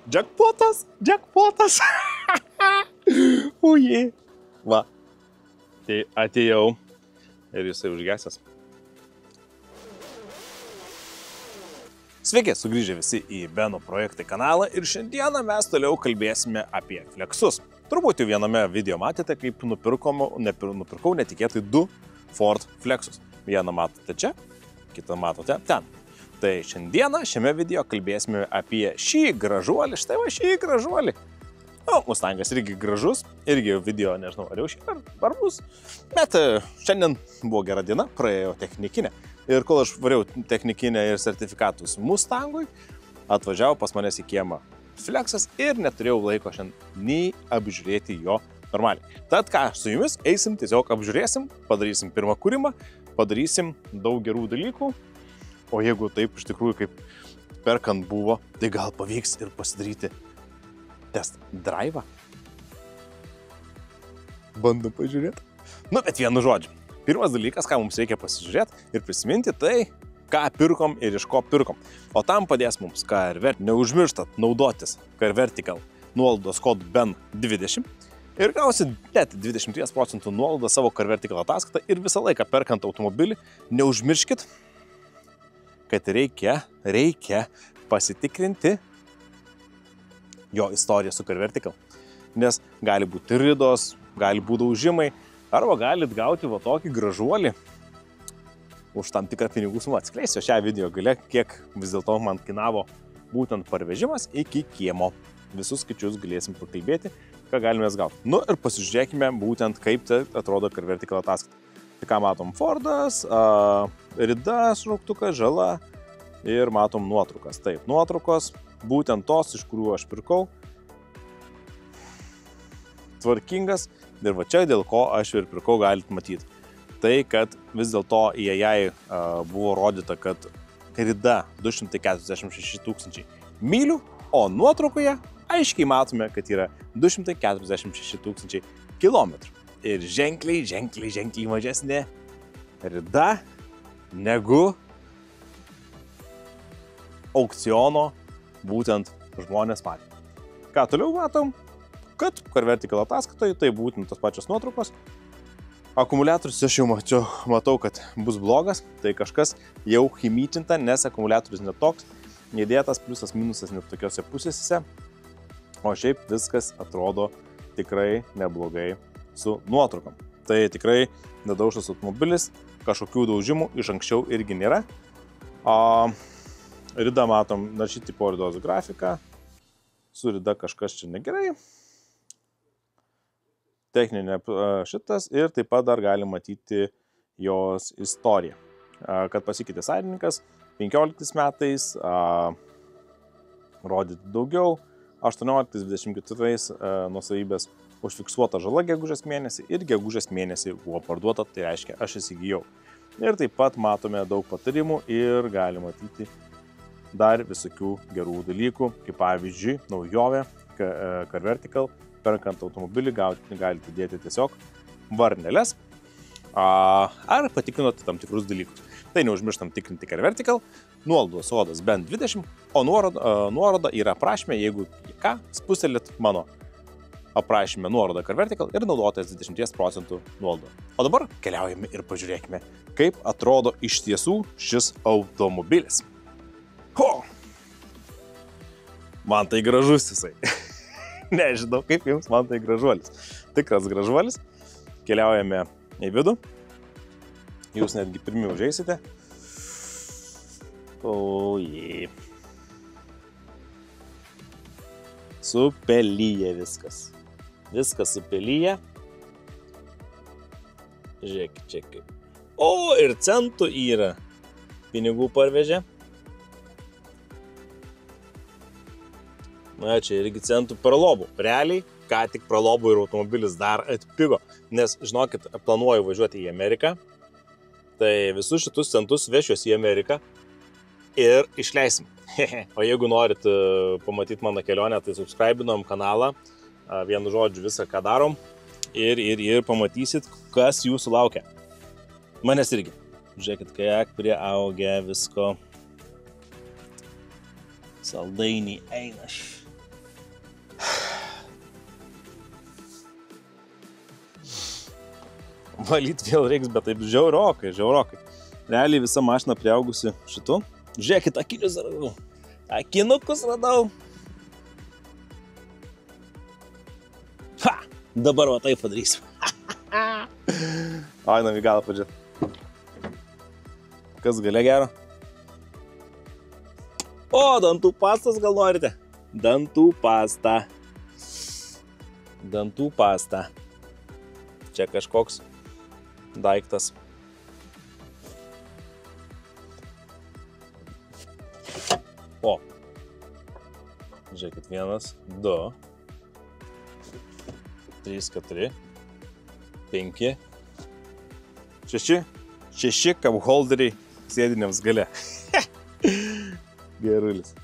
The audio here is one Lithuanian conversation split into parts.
Jackpotas, jackpotas. Ujė. Va. Tai atėjau ir jisai užgesęs. Sveiki, sugrįžę visi į Beno projektai kanalą ir šiandieną mes toliau kalbėsime apie flexus. Turbūt jau viename video matėte, kaip nupirkau netikėtai 2 Ford flexus. Vieną matote čia, kitą matote ten. Tai šiandieną šiame video kalbėsime apie šį gražuolį, štai va šį gražuolį. Mustangas irgi gražus, irgi video, nežinau, ar jau šį ar bus. Bet šiandien buvo gera diena, praėjo technikinė. Ir kol aš variau technikinę ir sertifikatus Mustangui, atvažiavo pas manęs į kiemą flexas ir neturėjau laiko šiandien nei apžiūrėti jo normaliai. Tad ką, su jumis eisim, tiesiog apžiūrėsim, padarysim pirmą kūrimą, padarysim daug gerų dalykų. O jeigu taip iš tikrųjų kaip perkant buvo, tai gal pavyks ir pasidaryti test drive'ą. Bandom pažiūrėti. Nu, bet vienu žodžiu. Pirmas dalykas, ką mums reikia pasižiūrėti ir prisiminti, tai ką pirkom ir iš ko pirkom. O tam padės mums CarVertical. Neužmirštat naudotis CarVertical nuolaidos kodu BEN20 ir gausit net 23% nuolaidą savo CarVertical ataskaitą ir visą laiką perkant automobilį neužmirškit, kad reikia pasitikrinti jo istoriją su CarVertical. Nes gali būti ridos, gali būti daužimai, arba galit gauti va tokį gražuolį už tam tikrą pinigų sumą. Atskleisiu šią video gale, kiek vis dėlto man kainavo būtent parvežimas iki kiemo. Visus skaičius galėsim pakalbėti, ką galime gauti. Nu ir pasižiūrėkime būtent, kaip tai atrodo CarVertical ataskaita. Tai ką matom, Fordas, rida, šrauktukas, žala ir matom nuotraukas. Taip, nuotraukos, būtent tos, iš kurių aš pirkau. Tvarkingas ir va čia dėl ko aš ir pirkau, galit matyti. Tai, kad vis dėlto į jai buvo rodyta, kad rida 246 000 mylių, o nuotraukoje aiškiai matome, kad yra 246 000 kilometrų. Ir ženkliai mažesnė rida negu aukciono būtent žmonės matė. Ką toliau matom? Kad CarVertical ataskaitoje tai būtent tos pačios nuotraukos. Akumuliatorius aš jau matau, kad bus blogas, tai kažkas jau chimyčinta, nes akumuliatorius netoks, įdėtas pliusas minusas net tokiose pusėse, o šiaip viskas atrodo tikrai neblogai su nuotraukom. Tai tikrai nedaužtas automobilis, kažkokių daužimų iš anksčiau irgi nėra. Rida matom naršyti po ridos grafiką, su rida kažkas čia negerai. Techninė šitas ir taip pat dar gali matyti jos istoriją. Kad pasikeitė savininkas 15 metais, rodyti daugiau, 18-24 nuosavybės užfiksuota žala gegužės mėnesį ir gegužės mėnesį buvo parduota, tai reiškia aš įsigijau. Ir taip pat matome daug patarimų ir gali matyti dar visokių gerų dalykų, kaip pavyzdžiui naujovė CarVertical. Perkant automobilį galite dėti tiesiog varneles ar patikrinoti tam tikrus dalykus. Tai neužmirštam tikrinti CarVertical, nuolaidos kodas BEN20, o nuoroda yra aprašyme, jeigu ką, spustelėt mano aprašyme nuorodą CarVertical ir naudotės 20% nuolaidą. O dabar keliaujame ir pažiūrėkime, kaip atrodo iš tiesų šis automobilis. Man tai gražus jisai. Nežinau, kaip jums, man tai gražuolis. Tikras gražuolis. Keliaujame į vidų. Jūs netgi pirmi užeisite. Ojei. Supelyja viskas. Viskas supelyja. Žiūrėk, čia kaip. O, ir centų yra. Pinigų parvežė. Na, čia irgi centų pralobų. Realiai, ką tik pralobų ir automobilis dar atpigo. Nes, žinokit, planuoju važiuoti į Ameriką. Tai visus šitus centus vešiuosi į Ameriką ir išleisim. O jeigu norit pamatyti mano kelionę, tai subscribinom kanalą. Vienu žodžiu visą, ką darom. Ir pamatysit, kas jūsų laukia. Manęs irgi. Žiūrėkit, kiek priaugę visko. Saldainiai eina. Valyti vėl reiks, bet taip žiaurokai. Realiai visa mašina priaugusi šitu. Žiūrėkit, akinius radau. Akinukus radau. Ha! Dabar va taip padarysiu. Ainam į galą padžiūrėt. Kas galia gero? O, dantų pastas gal norite? Dantų pasta. Čia kažkoks daiktas. O. Žiūrėkit, 1, 2, 3, 4, 5, 6. 6 cup holderiai sėdiniams gale. Gerulis.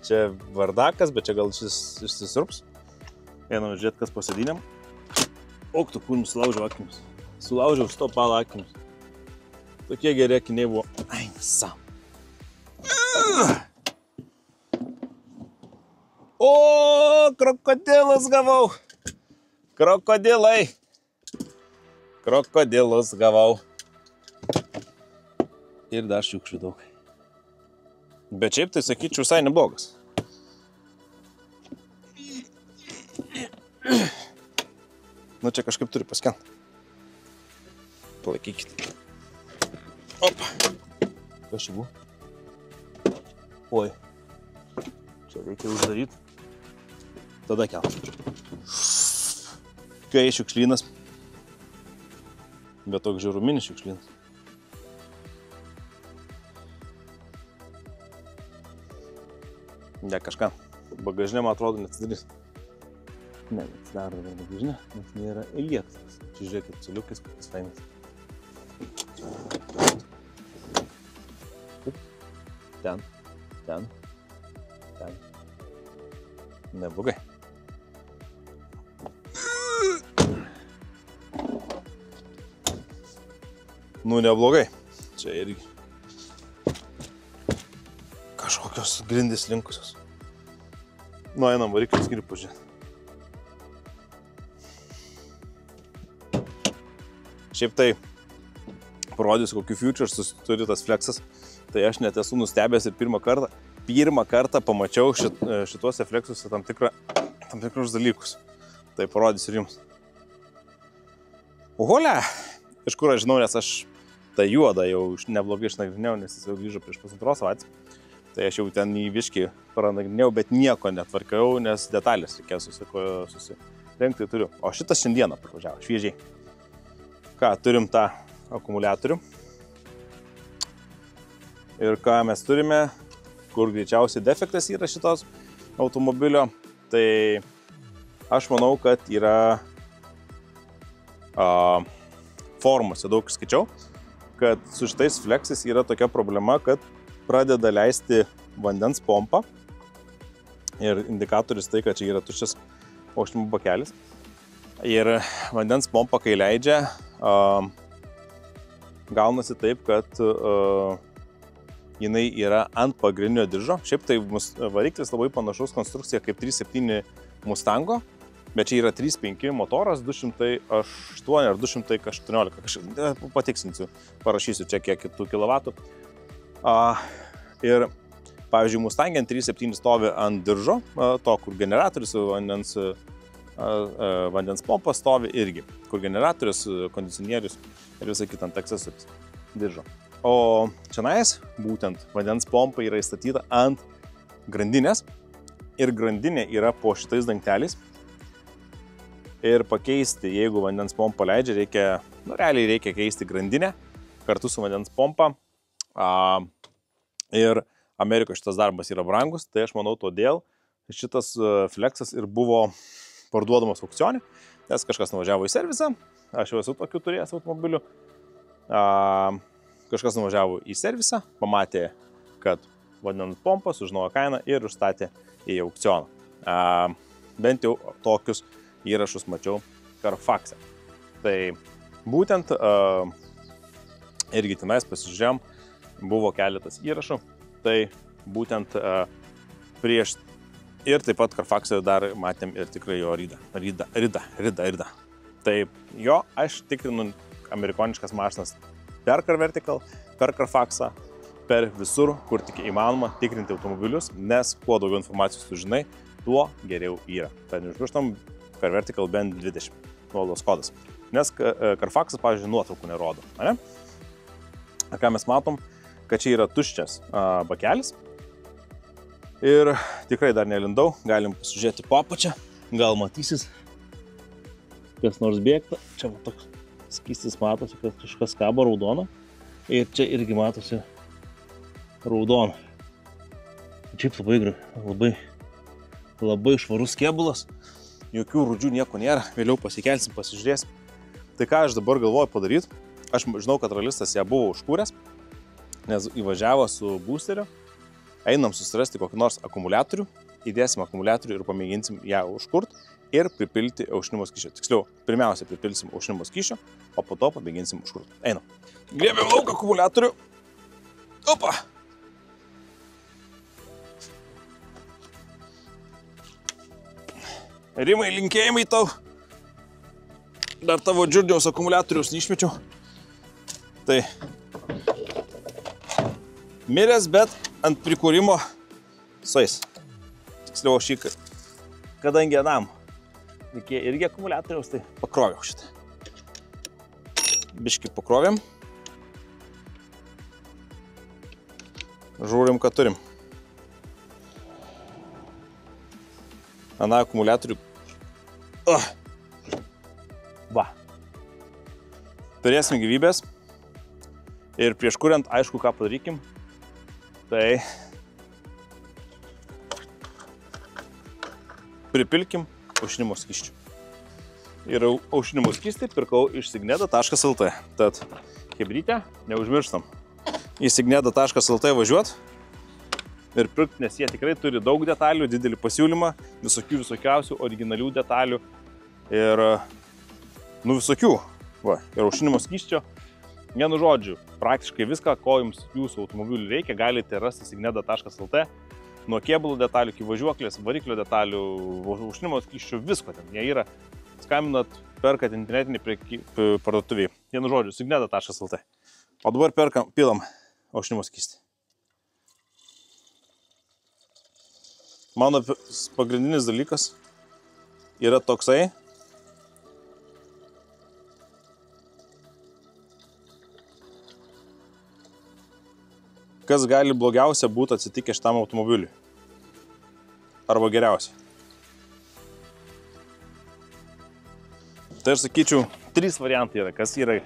Čia vardakas, bet čia gal šis išsisirps. Einam žiūrėt, kas pasėdiniam. Ok, tu kūnus sulaužiau akimis. Sulaužiau šito palą akimis. Tokie geri akiniai buvo. Ai, nesam. O, krokodilus gavau. Krokodilus gavau. Ir dar šiukšlių daug. Bet šiaip tai sakyčiau visai neblogas. Nu čia kažkaip turi paskent. Palaikykit. Opa. Kas čia buvo? Oi. Čia reikia uždaryti. Tada kel. Kai šiukšlynas. Bet toks žiauruminis šiukšlynas. Ne kažką. Bagažinė, man atrodo, neatsidarys. Ne, neatsidaro dabar bagažinė, nes nėra įliektas. Čia žiūrėkit, culiukais, kokias fainas. Ten. Neblogai. Nu, neblogai. Čia irgi kažkokios grindys linkusios. Nu, einam variklį skirį pažiūrėti. Šiaip tai parodysiu, kokių features turi tas Flexas. Tai aš net esu nustebęs ir pirmą kartą pamačiau šituose Flexuose tam tikrus dalykus. Tai parodysiu ir jums. Oholia! Iš kur aš žinau, nes aš tą juodą jau neblogai išnagrinėjau, nes jis jau grįžo prieš 1,5 savaitės. Tai aš jau ten į viškį paranagrinėjau, bet nieko netvarkiau, nes detalės reikėjo susirengti turiu. O šitas šiandieną parvažiavo, šviežiai. Ką, turim tą akumuliatorių. Ir ką mes turime, kur greičiausiai defektas yra šitos automobilio, tai aš manau, kad yra formuose daug skaičiau, kad su šitais Flexais yra tokia problema, kad pradeda leisti vandens pompą ir indikatorius tai, kad čia yra tuščias aušinimo bakelis. Ir vandens pompa, kai leidžia, gaunasi taip, kad jinai yra ant pagrindinio diržo. Šiaip tai variklis labai panašaus konstrukcija kaip 3.7 Mustango, bet čia yra 3.5 motoras, 208 ar 218, patiksinsiu, parašysiu čia kiek kitų kilovatų. Ir, pavyzdžiui, Mustangė 3.7 stovi ant diržo, to, kur generatorius, vandens pompa stovi irgi, kur generatorius, kondicionierius ir visai kitą ant aksesuaris diržo. O čionais būtent vandens pompa yra įstatyta ant grandinės ir grandinė yra po šitais dangteliais. Ir pakeisti, jeigu vandens pompa leidžia, realiai reikia keisti grandinę kartu su vandens pompa. Ir Amerikoje šitas darbas yra brangus, tai aš manau todėl šitas Flexas ir buvo parduodamas aukcione, nes kažkas nuvažiavo į servisą, aš jau esu tokių turėjęs automobilių, kažkas nuvažiavo į servisą, pamatė, kad vandens pompa, sužinojo kainą ir užstatė į aukcioną. Bent jau tokius įrašus mačiau Carfax'e. Tai būtent irgi tenais pasižiūrėjom, buvo keletas įrašų, tai būtent prieš ir taip pat Carfax'e dar matėm ir tikrai jo ridą. Tai jo, aš tikrinu amerikoniškas mašinas per CarVertical, per Carfaxą, per visur, kur tik įmanoma tikrinti automobilius, nes kuo daugiau informacijos tu žinai, tuo geriau yra. Tai neužmirštam CarVertical bent 20 nuolaidos kodas. Nes Carfaxas, pavyzdžiui, nuotraukų nerodo. Ne? Ką mes matom, kad čia yra tuščias bakelis. Ir tikrai dar nelindau, galim pasižiūrėti po apačią, gal matysis, kas nors bėgta. Čia toks skystis matosi, kad kažkas kabo raudono. Ir čia irgi matosi raudona. Šiaip labai švarus kėbulas. Jokių rūdžių nieko nėra. Vėliau pasikelsim, pasižiūrėsim. Tai ką aš dabar galvoju padaryti? Aš žinau, kad realistas ją buvo užkūręs, nes įvažiavo su boosteriu. Einam susirasti kokį nors akumuliatorių, įdėsim akumuliatorių ir pamėginsim ją užkurt ir pripilti aušinimo skysčio. Tiksliau, pirmiausia pripilsim aušinimo skysčio, o po to pamėginsim užkurt. Einam. Grėbėm lauk akumuliatorių. Opa! Rimai, linkėjimai tau. Dar tavo džiurniaus akumuliatoriaus neišmečiau. Tai miręs, bet ant prikūrimo suais. Tiksliau šį, kadangi anam reikėjo irgi akumuliatoriaus, tai pakroviau šitą. Biškį pakrovėm. Žiūrim, ką turim. Aną akumuliatorių. Va. Turėsim gyvybės. Ir prieš kuriant, aišku, ką padarykim. Tai pripilkim aušinimo skysčių. Ir aušinimo skystį pirkau iš signeda.lt. Tad chebrytę neužmirštam į signeda.lt važiuot ir pirkti, nes jie tikrai turi daug detalių, didelį pasiūlymą, visokiausių originalių detalių ir visokių. Va, ir aušinimo skysčio. Vienu žodžiu, praktiškai viską, ko jums jūsų automobilių reikia, galite rasti signeda.lt. Nuo kėbulų detalių iki važiuoklės, variklio detalių, aušinimo skysčių, visko ten. Jie yra, skambinat, perkat internetinį parduotuvį. Vienu žodžiu, signeda.lt. O dabar pilam aušinimo skystį. Mano pagrindinis dalykas yra toksai. Kas gali blogiausia būti atsitikę šitam automobiliui. Arba geriausia. Tai aš sakyčiau, 3 variantai yra. Kas yra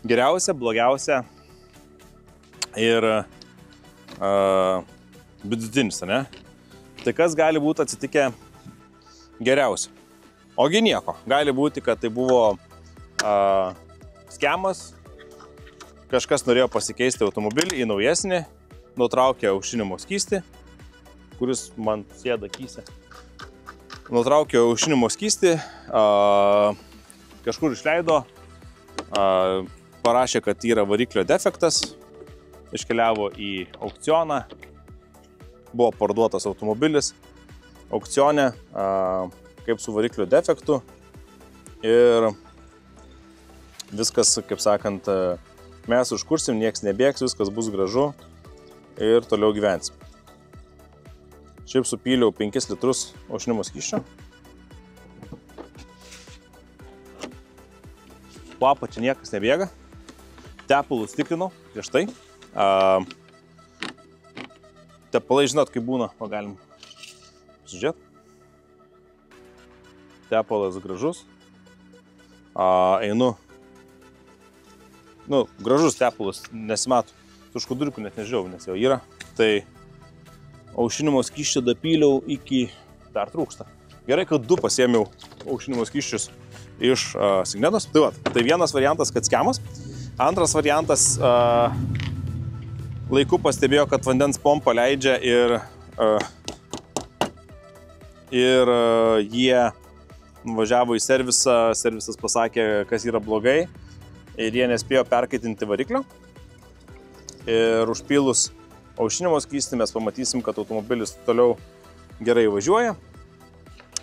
geriausia, blogiausia ir vidutinis, ne? Tai kas gali būti atsitikę geriausia? Ogi nieko. Gali būti, kad tai buvo skemas. Kažkas norėjo pasikeisti automobilį į naujesnį, nutraukė aušinimo skystį, kuris man sėda kyse. Nutraukė aušinimo skystį, kažkur išleido, parašė, kad yra variklio defektas, iškeliavo į aukcioną, buvo parduotas automobilis aukcione, kaip su variklio defektu ir viskas, kaip sakant, mes užkursim, nieks nebėgs, viskas bus gražu ir toliau gyvensim. Šiaip supyliau 5 litrus aušinimo skysčio. Po apačią niekas nebėga. Tepalus tikrinau prieš tai. Tepalai žinot, kaip būna, o galim sužiūrėti. Tepalas gražus. Einu. Gražus tepalas, nesimato. Su škuduriku net nežiūrėjau, nes jau yra. Tai aušinimo skysčio dapyliau iki dar trūksta. Gerai, kad 2 pasiėmiau aušinimo skysčius iš Signedos. Tai vienas variantas, kad skemas. Antras variantas, laiku pastebėjo, kad vandens pompa leidžia ir jie važiavo į servisą. Servisas pasakė, kas yra blogai. Ir jie nespėjo perkaitinti variklio. Ir užpylus aušinimo skystį mes pamatysim, kad automobilis toliau gerai važiuoja.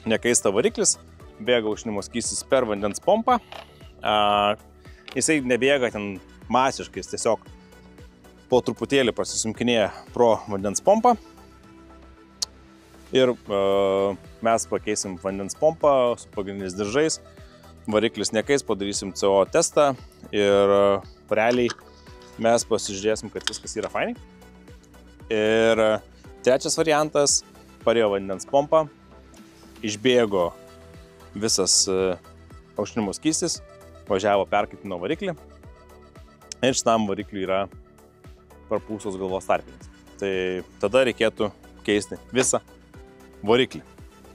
Nekaista variklis. bėga aušinimo skystis per vandens pompą. Jisai nebėga ten masiškai, jis tiesiog po truputėlį prasisumkinėja pro vandens pompą. Ir mes pakeisim vandens pompą su pagrindiniais diržais, variklis nekais, padarysim CO testą ir realiai mes pasižiūrėsim, kad viskas yra fainai. Ir trečias variantas, parėjo vandens pompą, išbėgo visas aušinimo skystis, važiavo perkaitino variklį ir šitam varikliui yra parpūstos galvos tarpinis. Tai tada reikėtų keisti visą variklį.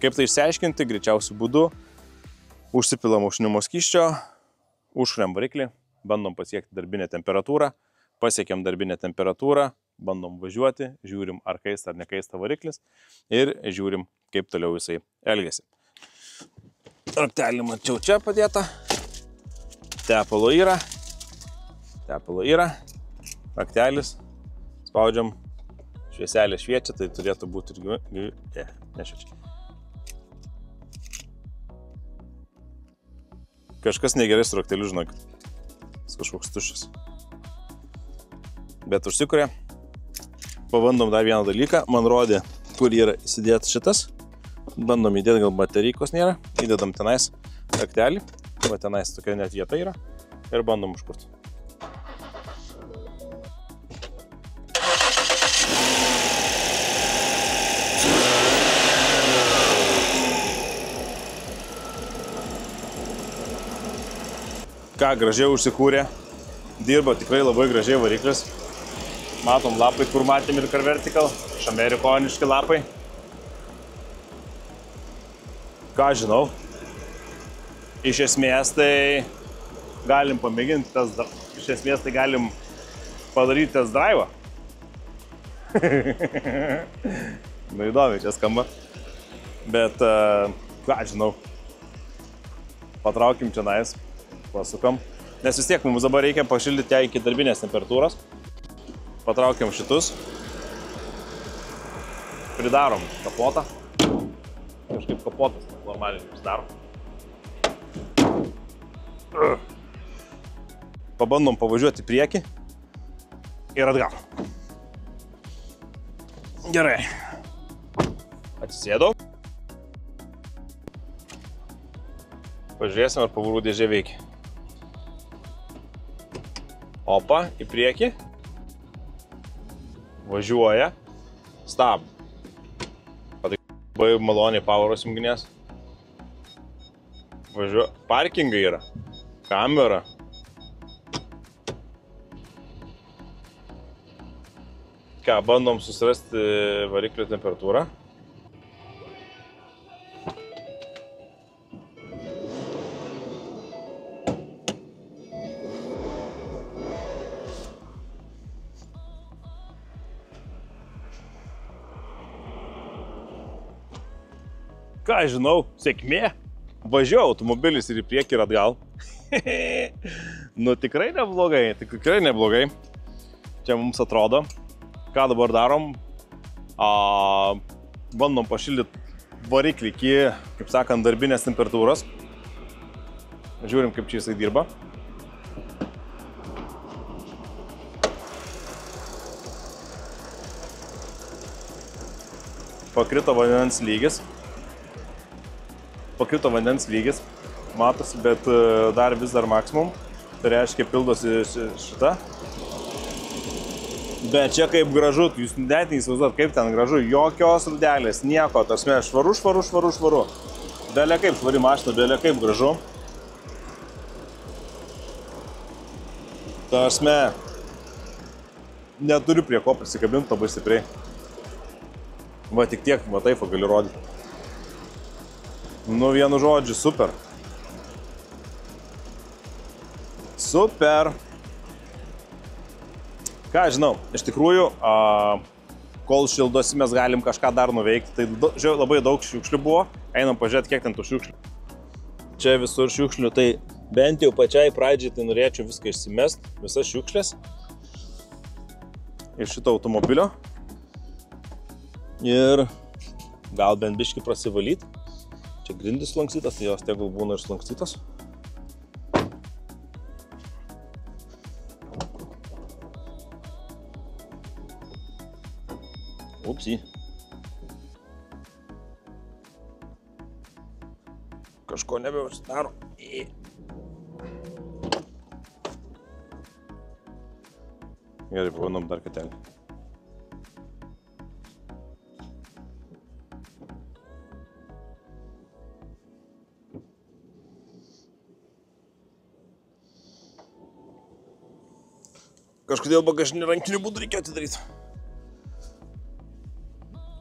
Kaip tai išsiaiškinti? Greičiausiu būdu užsipilam aušinimo skysčio, užkuriam variklį, bandom pasiekti darbinę temperatūrą, pasiekiam darbinę temperatūrą, bandom važiuoti, žiūrim ar kaista ar nekaista variklis ir žiūrim, kaip toliau jisai elgiasi. Raktelį mačiau čia padėta, tepalo yra, raktelis, spaudžiam, švieselė šviečia, tai turėtų būti ir nešviečia. Kažkas negerai su rakteliu, žinokit. Jis kažkoks tuščias. Bet užsikuria. Pabandom dar vieną dalyką. Man rodė, kur yra įsidėtas šitas. Bandom įdėti, gal baterijos nėra. Įdedam tenais raktelį. Va tenais tokia net vieta yra. Ir bandom užkurti. Ką gražiai užsikūrė, dirba tikrai labai gražiai variklis. Matom lapai, kur matėm ir Carvertical, iš amerikoniški lapai. Ką žinau, iš esmės tai galim pamėginti, galim padaryti test drive'ą. Nu įdomiai čia skamba, bet ką žinau, patraukim čia nais. Pasukam, nes vis tiek mums dabar reikia pašildyti ją iki darbinės temperatūros. Patraukiam šitus. Pridarom kapotą. Kažkaip kapotas normaliai pridarom. Pabandom pavažiuoti priekį ir atgal. Gerai. Atsisėdau. Pažiūrėsim, ar pavarų dėžė veikia. Opa, į priekį. Važiuoja. Stab. Labai maloniai pavaros junginės. Važiuoja. Parkingai yra. Kamera. Ką, bandom susirasti variklio temperatūrą. Ką žinau, sėkmė. Važiuoja automobilis ir į priekį ir atgal. Nu tikrai neblogai. Čia mums atrodo. Ką dabar darom? Bandom pašildyti variklį iki, kaip sakant, darbinės temperatūros. Žiūrim, kaip čia jisai dirba. Pakrito vandens lygis, matosi, bet dar vis dar maksimum. Tai reiškia, pildosi šita. Bet čia kaip gražu, jūs net neįsivaizduot, kaip ten gražu, jokios rudelės, nieko, tasme, švaru. Belė kaip švari mašina, belė kaip gražu. Tasme, neturiu prie ko prisikabinti labai stipriai. Va, tik tiek, va taip, gali rodyti. Nu, vienu žodžiu, super. Super. Ką žinau, iš tikrųjų, kol šildosi mes galim kažką dar nuveikti. Tai labai daug šiukšlių buvo. Einam pažiūrėti, kiek ten tų šiukšlių. Čia visur šiukšlių, tai bent jau pačiai pradžiai tai norėčiau viską išsimest, visas šiukšlės iš šito automobilio. Ir gal bent biškį prasivalyti. Čia grindis slankstytas, tai jos tegul būna ir slankstytas. Upsi. Kažko nebeužsidaro. Gerai, pabandom dar kartelį. Kažkodėl bagažinį rankinių būdų reikėjo atidaryti.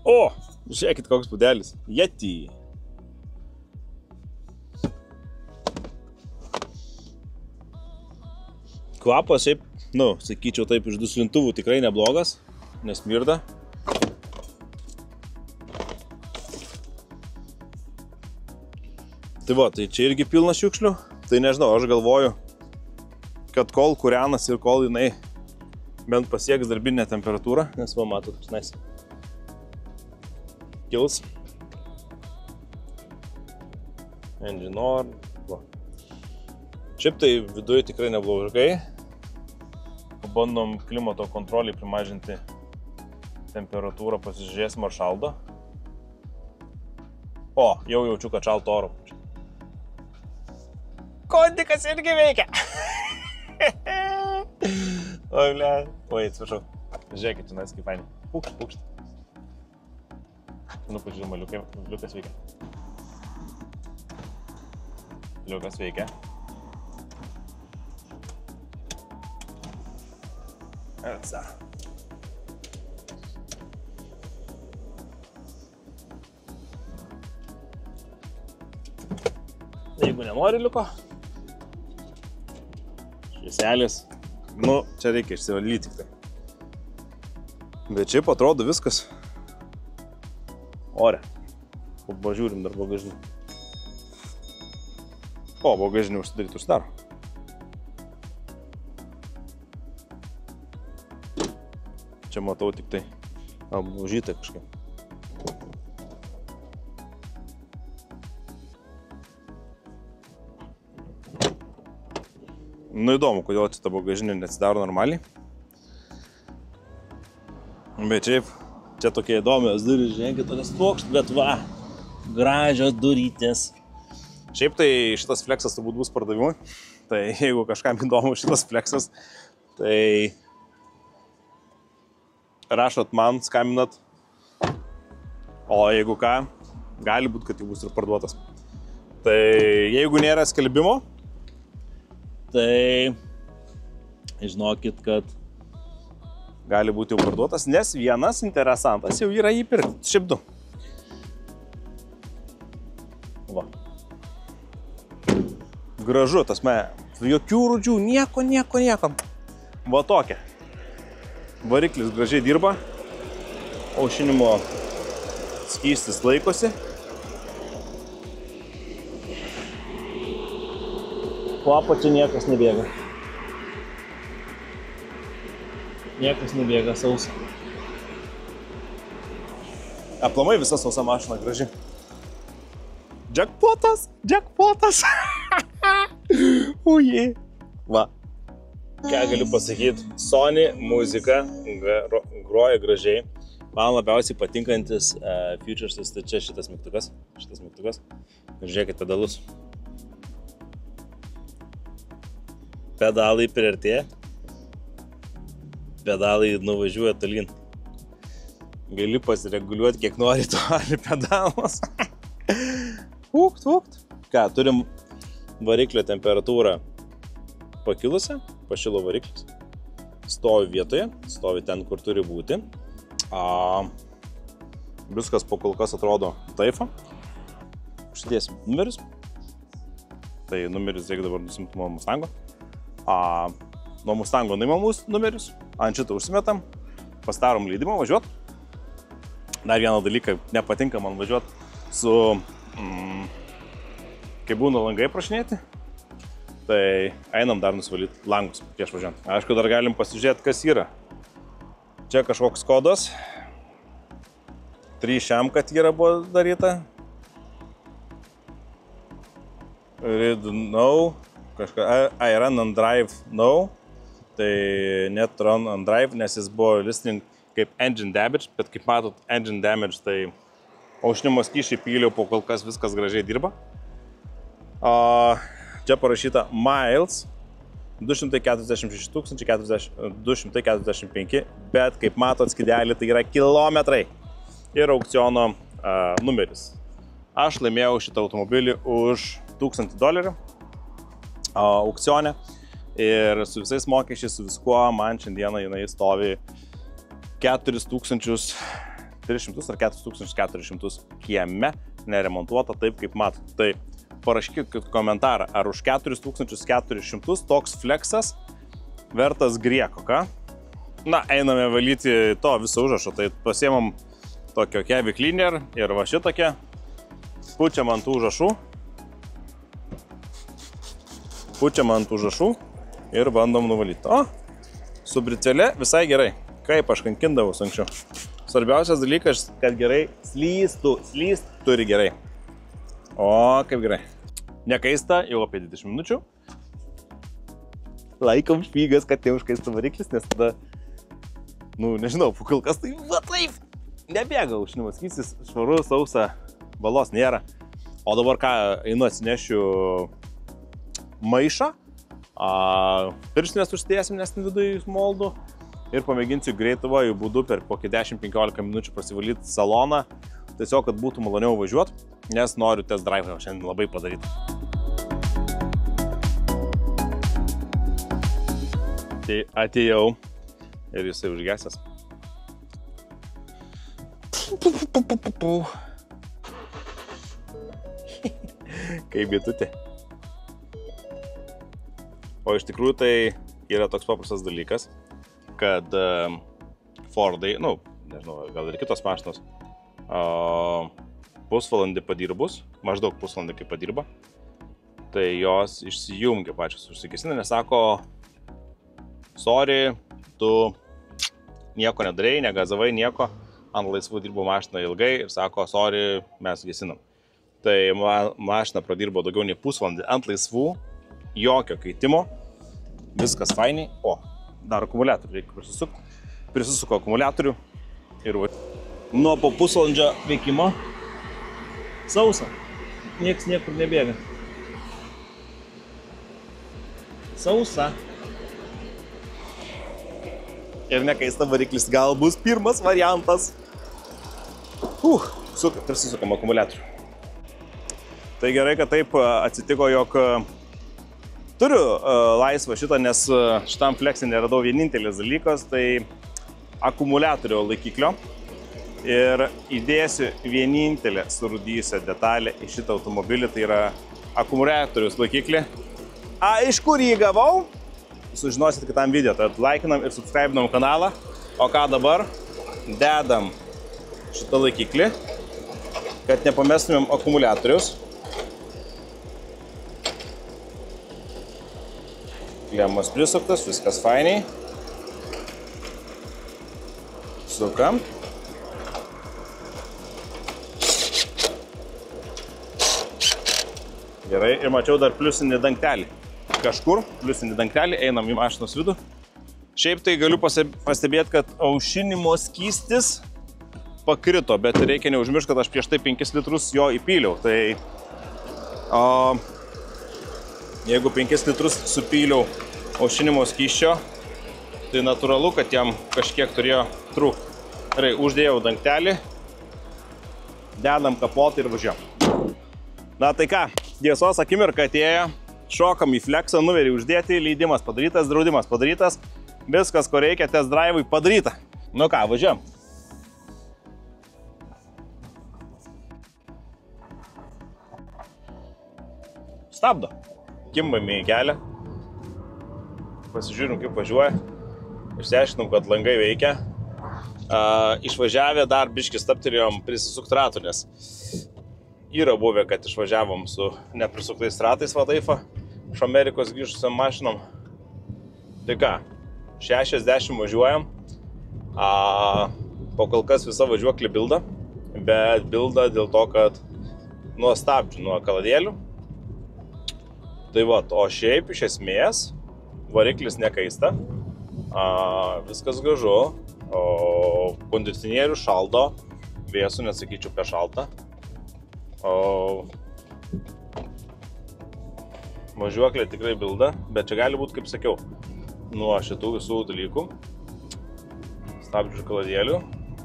O, žiūrėkit, koks pudelis. Yeti. Kvapas šiaip, sakyčiau taip, iš duslintuvų tikrai neblogas, nesmirda. Tai va, tai čia irgi pilna šiukšlių. Tai nežinau, aš galvoju, kad kol kūrenas ir kol jinai bent pasieks darbinę temperatūrą, nes va, matot, nais kils. Engine on. Va. Šiaip tai viduje tikrai neblogai. Pabandom klimato kontrolį primažinti temperatūrą, pasižiūrėsim ar šaldo. O, jau jaučiu, kad šalto oro. Kondikas irgi veikia. Oi, ble. Oi, atsiprašau. Žiūrėkit, žinais, kaip fainai. Pukšt. Pažiūrėjau, liukas veikia. Liukas veikia. Atsa. Jeigu nenori liuko, švieselės, čia reikia išsivalyti tik tai. Bet šiaip atrodo viskas ore. Pažiūrim dar bagažinį. O, bagažinį užsidaryti užsidaro. Čia matau tik tai apdaužytą kažkaip. Įdomu, kodėl čia ta bagažinė neatsidaro normaliai. Bet šiaip, čia tokie įdomios durys, žiūrėkit, tokias plokšt, bet va, gražios durytės. Šiaip tai šitas fleksas turbūt bus pardavimui. Tai jeigu kažkam įdomu šitas fleksas, tai rašot man, skambinat. O jeigu ką, gali būti, kad jau bus ir parduotas. Tai jeigu nėra skelbimo, tai žinokit, kad gali būti jau parduotas, nes vienas interesantas jau yra jį pirkti. Šiaip du. Va. Gražu, tas jokių rūdžių, nieko. Va tokia. Variklis gražiai dirba. Aušinimo skystis laikosi. Po apačią niekas nebėga. Niekas nebėga sausa. Aplamai visa sausa mašina graži. Jackpotas! Ujei. Va. Ką galiu pasakyti, Sony muzika groja gražiai. Man labiausiai patinkantis featuresas, tai čia šitas mygtukas. Žiūrėkit pedalus. Pedalai priartėja. Pedalai nuvažiuoja tolyn. Gali pasireguliuoti, kiek nori toli pedalus. Ūkt. Ką, turim variklio temperatūrą pakilusią, pašilo variklis. Stovi vietoje, stovi ten, kur turi būti. Viskas po kol kas atrodo taifa. Užsidėsim numerius. Tai numeris reikia dabar nusimti nuo Mustango. Nuo Mustango nuimam numerius, ant šitą užsimetam, pastarom leidimą važiuot. Dar vieną dalyką, nepatinka man važiuot su, kai būna langai prašinėti, tai einam dar nusivalyti langus prieš važiuojant. Aišku, dar galim pasižiūrėti, kas yra. Čia kažkoks kodas, 3 šiam, kad yra buvo daryta. read no, kažką, I run and drive no, tai net run and drive, nes jis buvo listening kaip engine damage, bet kaip matot, engine damage, tai aušinimo skysčiai pyliau, po kol kas viskas gražiai dirba. Čia parašyta miles 246 245, bet kaip matot skidelį, tai yra kilometrai ir aukciono numeris. Aš laimėjau šitą automobilį už $1000 aukcione ir su visais mokesčiais, su viskuo, man šiandieną jinai stovi 4300 ar 4400 kieme, neremontuota taip, kaip matot. Tai parašykit komentarą, ar už 4400 toks flexas vertas grieko, ką? Na, einame valyti to viso užrašo, tai pasiemam tokio heavy cleaner ir va šitokia, pučiam ant užrašų. Pučiam ant užrašų ir bandom nuvalyti. O, su bricelė visai gerai, kaip aš kankindavus anksčiau. Svarbiausias dalykas, kad gerai slystų, turi gerai. O, kaip gerai. Nekaista, jau apie 20 minučių. Laikom špygas, kad neužkaistų variklis, nes tada, nežinau, kol kas tai va taip. Nebėga aušinimo skystis, švaru, sausa, balos nėra. O dabar ką, einu atsinešiu maišą, pirštinės užsidėsim, nes viduje moldų ir pamėginsiu greitavojų būdu per kokį 10-15 minučių prasivalyti saloną, tiesiog, kad būtų maloniau važiuoti, nes noriu test drive šiandien labai padaryti. Tai atėjau ir jisai užgesęs. Kaip bitutė. O iš tikrųjų tai yra toks paprastas dalykas, kad Fordai, nežinau, gal ir kitos mašinos, pusvalandį padirbus, maždaug pusvalandį kaip padirba, tai jos išsijungia pačios užsikesina, nes sako, sorry, tu nieko nedarei, negazavai nieko, ant laisvų dirbo mašiną ilgai ir sako, sorry, mes gesinam. Tai mašina pradirbo daugiau nei pusvalandį ant laisvų, jokio keitimo, viskas fainiai. O, dar akumuliatorių reikia prisisukti. Prisisuko akumuliatorių ir nuo po pusvalandžio veikimo sausa. Niekas niekur nebėga. Sausa. Ir nekaista variklis, gal bus pirmas variantas. Prisisukam akumuliatorių. Tai gerai, kad taip atsitiko, jog turiu laisvą šitą, nes šitam flexinį radau vienintelis dalykas, tai akumuliatorio laikiklio. Ir įdėsiu vienintelę surūdysią detalę į šitą automobilį, tai yra akumuliatorius laikiklį. Iš kur jį gavau? Sužinosit kitam video, tad laikinam ir subscribinam kanalą. O ką dabar? Dedam šitą laikiklį, kad nepamestumėm akumuliatorius. Klemos prisuktas, viskas fainiai. Sukam. Gerai, ir mačiau dar pliusinį dangtelį. Kažkur pliusinį dangtelį, einam į mašinos vidų. Šiaip tai galiu pastebėti, kad aušinimo skystis pakrito, bet reikia neužmiršti, kad aš prieš tai 5 litrus jo įpyliau. Tai jeigu 5 litrus supyliau aušinimo skysčio, tai natūralu, kad jam kažkiek turėjo trūkti. Gerai, uždėjau dangtelį, dedam kapotą ir važiuojam. Na tai ką, tiesos akimirka atėjo, šokam į flexą, numerį uždėti, leidimas padarytas, draudimas padarytas, viskas, ko reikia, test drive'ui padaryta. Nu ką, važiuojam. Stabdo. Kimbame į kelią. Pasižiūrim, kaip važiuoja. Išsiaiškinom, kad langai veikia. Išvažiavę dar biškį stabtelėjom prisisukti ratų, nes yra buvę, kad išvažiavom su neprisuktais ratais Vadaifa iš Amerikos grįžusiam mašinom. Tai ką, 60 važiuojam. Po kol kas visa važiuoklė bilda, bet bilda dėl to, kad nuo stabdžių, nuo kaladėlių Tai va, o šiaip iš esmės variklis nekaista, viskas gražu, kondicionierius šaldo, vėsų nesakyčiau per šaltą. Važiuoklė tikrai bilda, bet čia gali būti, kaip sakiau, nuo šitų visų dalykų, stabdžių kaladėlių.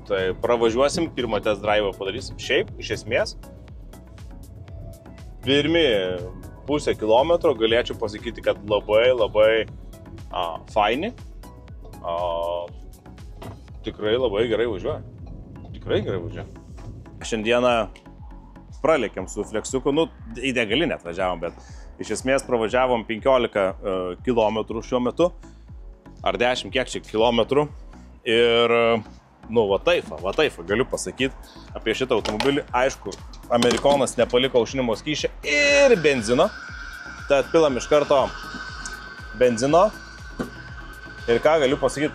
Tai pravažiuosim, pirmą test drive padarysim. Šiaip, iš esmės, pirmi pusę kilometro galėčiau pasakyti, kad labai faini. Tikrai labai gerai važiuoja. Tikrai gerai važiuoja. Šiandieną pralėkėm su fleksiuku, į degalinę atvažiavom, bet iš esmės pravažiavom 15 kilometrų šiuo metu, ar 10, kiek čia kilometrų. Ir, va taifa, galiu pasakyti apie šitą automobilį. Aišku, Amerikonas nepaliko aušinimo skysčio ir benzino. Tai atpilam iš karto benzino. Ir ką galiu pasakyti,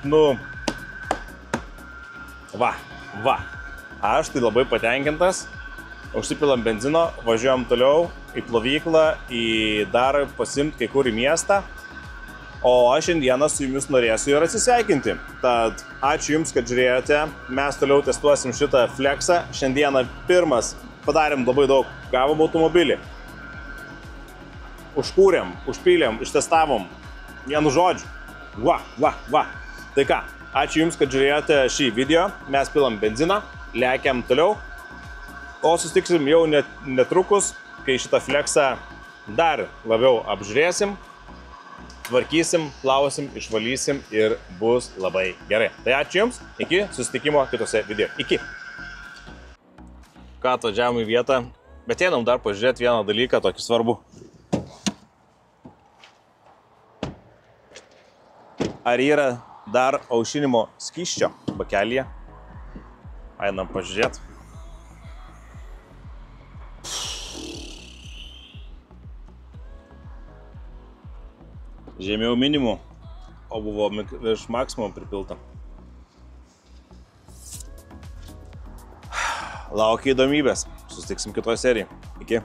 aš tai labai patenkintas. Užsipilam benzino, važiuojam toliau į plovyklą, į dar pasimti kai kur į miestą. O aš šiandieną su jumis norėsiu ir atsisveikinti. Tad ačiū jums, kad žiūrėjote. Mes toliau testuosim šitą Flexą. Šiandieną pirmas padarėm labai daug. Gavom automobilį. Užkūrėm, užpylėm, ištestavom. Vienu žodžiu. Tai ką, ačiū jums, kad žiūrėjote šį video. Mes pilam benziną, lekiam toliau. O susitiksim jau netrukus, kai šitą Flexą dar labiau apžiūrėsim. Tvarkysim, plausim, išvalysim ir bus labai gerai. Tai ačiū jums, iki susitikimo kitose video. Iki. Ką atvažiavom į vietą, bet einam dar pažiūrėti vieną dalyką, tokį svarbų. Ar yra dar aušinimo skysčio bakelyje? Einam pažiūrėti. Žemiau minimų, o buvo virš maksimum pripilta. Laukia įdomybės. Susitiksim kitoje serijoje. Iki.